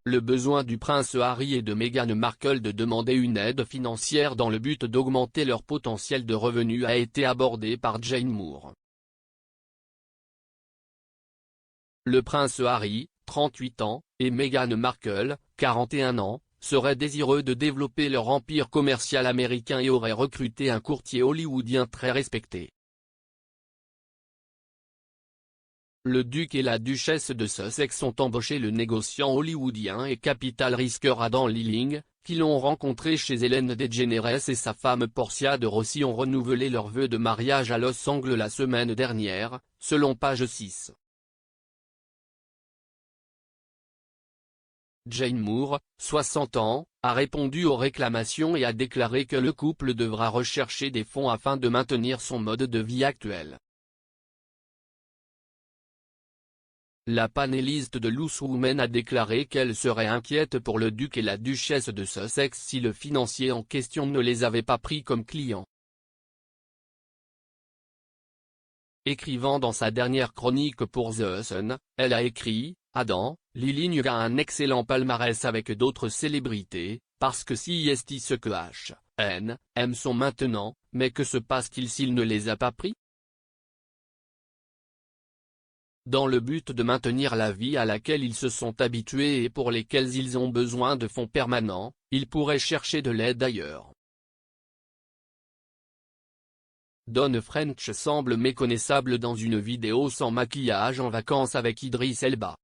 Le besoin du prince Harry et de Meghan Markle de demander une aide financière dans le but d'augmenter leur potentiel de revenus a été abordé par Jane Moore. Le prince Harry, 38 ans, et Meghan Markle, 41 ans, seraient désireux de développer leur empire commercial américain et auraient recruté un courtier hollywoodien très respecté. Le duc et la duchesse de Sussex ont embauché le négociant hollywoodien et capital risqueur Adam Lilling, qui l'ont rencontré chez Ellen DeGeneres et sa femme Portia de Rossi ont renouvelé leurs vœux de mariage à Los Angeles la semaine dernière, selon page 6. Jane Moore, 60 ans, a répondu aux réclamations et a déclaré que le couple devra rechercher des fonds afin de maintenir son mode de vie actuel. La panéliste de Loose Women a déclaré qu'elle serait inquiète pour le duc et la duchesse de Sussex si le financier en question ne les avait pas pris comme clients. Écrivant dans sa dernière chronique pour The Sun, elle a écrit « Adam, Lilling a un excellent palmarès avec d'autres célébrités, parce que si est ce que H&M sont maintenant, mais que se passe-t-il s'il ne les a pas pris ?» Dans le but de maintenir la vie à laquelle ils se sont habitués et pour lesquels ils ont besoin de fonds permanents, ils pourraient chercher de l'aide ailleurs. Dawn French semble méconnaissable dans une vidéo sans maquillage en vacances avec Idris Elba.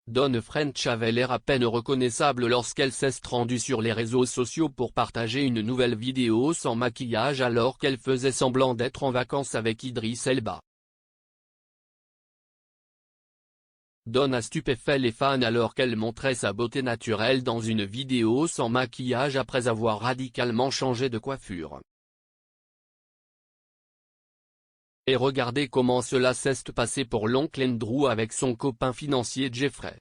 Dawn French avait l'air à peine reconnaissable lorsqu'elle s'est rendue sur les réseaux sociaux pour partager une nouvelle vidéo sans maquillage alors qu'elle faisait semblant d'être en vacances avec Idris Elba. Dawn a stupéfait les fans alors qu'elle montrait sa beauté naturelle dans une vidéo sans maquillage après avoir radicalement changé de coiffure. Et regardez comment cela s'est passé pour l'oncle Andrew avec son copain financier Jeffrey.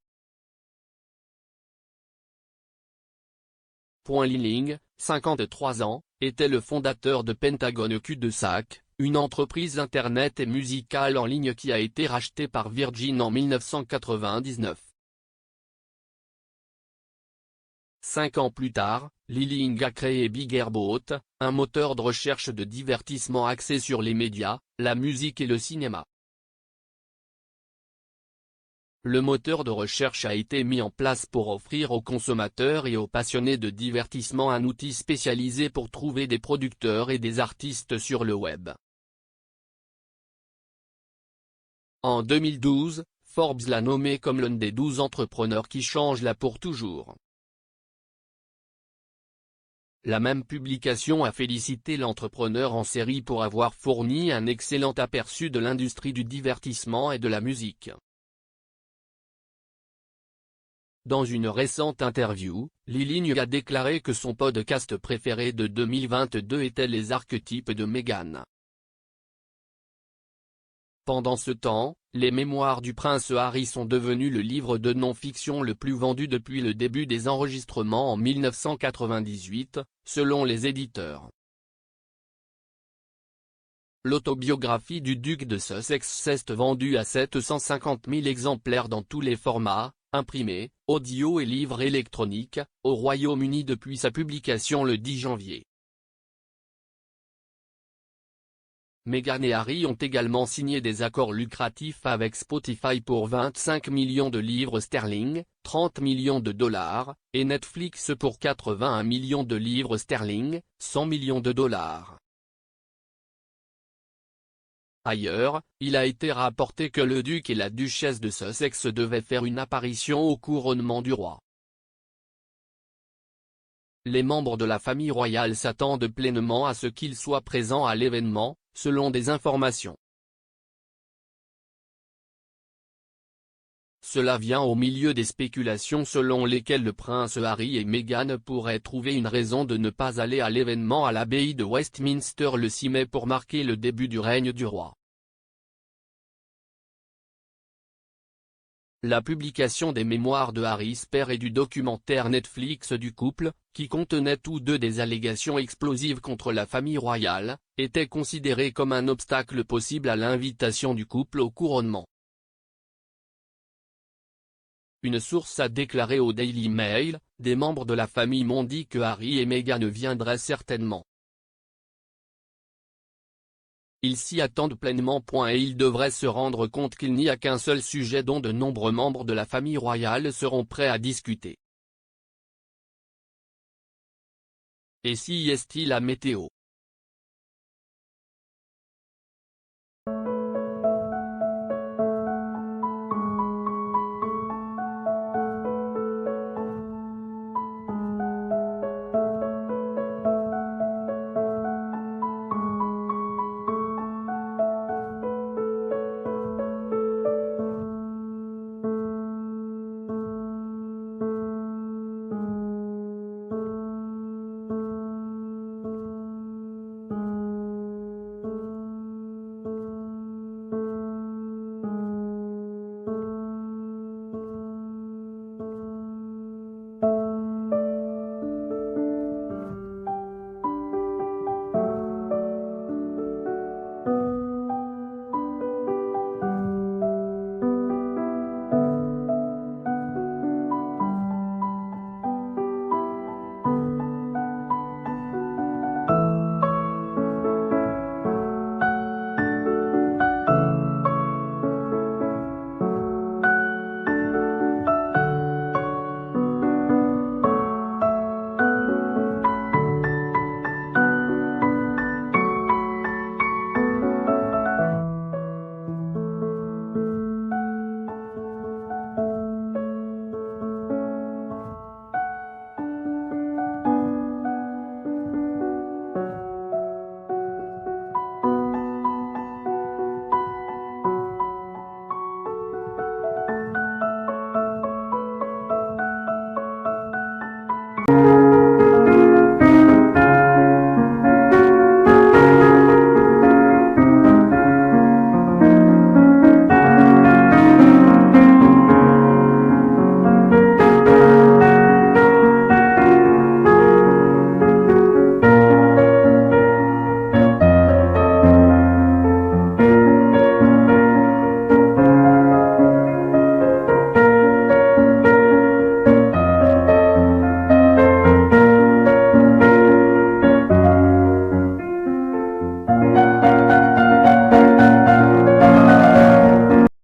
Lilling, 53 ans, était le fondateur de Pentagon Cul-de-Sac, une entreprise internet et musicale en ligne qui a été rachetée par Virgin en 1999. 5 ans plus tard, Lilling a créé Big Airboat, un moteur de recherche de divertissement axé sur les médias, la musique et le cinéma. Le moteur de recherche a été mis en place pour offrir aux consommateurs et aux passionnés de divertissement un outil spécialisé pour trouver des producteurs et des artistes sur le web. En 2012, Forbes l'a nommé comme l'un des 12 entrepreneurs qui changent la pour toujours. La même publication a félicité l'entrepreneur en série pour avoir fourni un excellent aperçu de l'industrie du divertissement et de la musique. Dans une récente interview, Lilling a déclaré que son podcast préféré de 2022 était Les archétypes de Meghan. Pendant ce temps, les mémoires du prince Harry sont devenus le livre de non-fiction le plus vendu depuis le début des enregistrements en 1998, selon les éditeurs. L'autobiographie du duc de Sussex s'est vendue à 750 000 exemplaires dans tous les formats, imprimés, audio et livres électroniques, au Royaume-Uni depuis sa publication le 10 janvier. Meghan et Harry ont également signé des accords lucratifs avec Spotify pour 25 millions de livres sterling, 30 millions de dollars, et Netflix pour 81 millions de livres sterling, 100 millions de dollars. Ailleurs, il a été rapporté que le duc et la duchesse de Sussex devaient faire une apparition au couronnement du roi. Les membres de la famille royale s'attendent pleinement à ce qu'ils soient présents à l'événement, selon des informations. Cela vient au milieu des spéculations selon lesquelles le prince Harry et Meghan pourraient trouver une raison de ne pas aller à l'événement à l'abbaye de Westminster le 6 mai pour marquer le début du règne du roi. La publication des mémoires de Harry père et du documentaire Netflix du couple, qui contenaient tous deux des allégations explosives contre la famille royale, était considérée comme un obstacle possible à l'invitation du couple au couronnement. une source a déclaré au Daily Mail, des membres de la famille m'ont dit que Harry et Meghan viendraient certainement. Ils s'y attendent pleinement. Et ils devraient se rendre compte qu'il n'y a qu'un seul sujet dont de nombreux membres de la famille royale seront prêts à discuter. Et si est-il la météo?